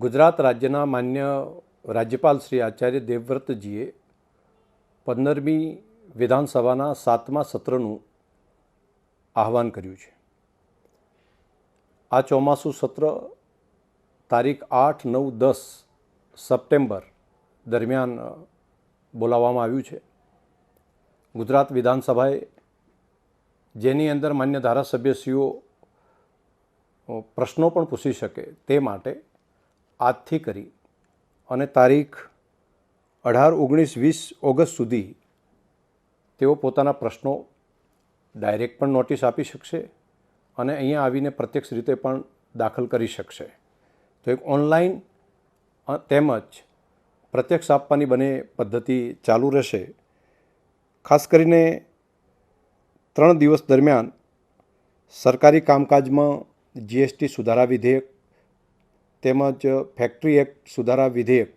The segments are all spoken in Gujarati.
ગુજરાત રાજ્યના માન્ય રાજ્યપાલ શ્રી આચાર્ય દેવવ્રતજીએ 15મી વિધાનસભાના 7મા સત્રનું આહવાન કર્યું છે. આ ચોમાસું સત્ર તારીખ 8, 9, 10 સપ્ટેમ્બર દરમિયાન બોલાવવામાં આવ્યું છે. ગુજરાત વિધાનસભાએ જેની અંદર માન્ય ધારાસભ્યશ્રીઓ પ્રશ્નો પણ પૂછી શકે તે માટે આજથી કરી અને તારીખ 18, 19, 20 ઓગસ્ટ સુધી તેઓ પોતાના પ્રશ્નો ડાયરેક્ટ પણ નોટિસ આપી શકશે અને અહીંયા આવીને પ્રત્યક્ષ રીતે પણ દાખલ કરી શકશે. તો એક ઓનલાઈન તેમજ પ્રત્યક્ષ આપવાની બંને પદ્ધતિ ચાલુ રહેશે. ખાસ કરીને 3 દિવસ દરમિયાન સરકારી કામકાજમાં જીએસટી સુધારા વિધેયક તેમજ ફેક્ટરી એક્ટ સુધારા વિધેયક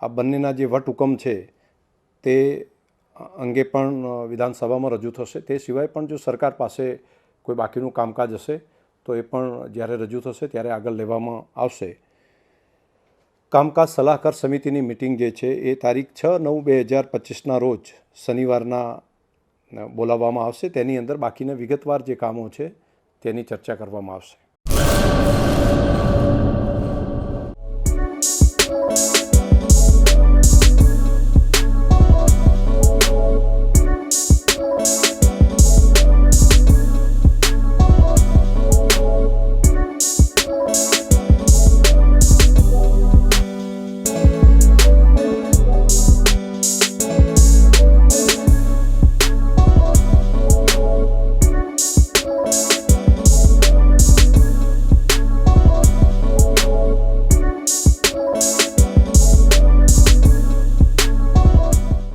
આ બંનેના જે વટહુકમ છે તે અંગે પણ વિધાનસભામાં રજૂ થશે. તે સિવાય પણ જો સરકાર પાસે કોઈ બાકીનું કામકાજ હશે તો એ પણ જ્યારે રજૂ થશે ત્યારે આગળ લેવામાં આવશે. કામકાજ સલાહકાર સમિતિની મિટિંગ જે છે એ તારીખ 6/9/2025ના રોજ શનિવારના બોલાવવામાં આવશે. તેની અંદર બાકીના વિગતવાર જે કામો છે તેની ચર્ચા કરવામાં આવશે.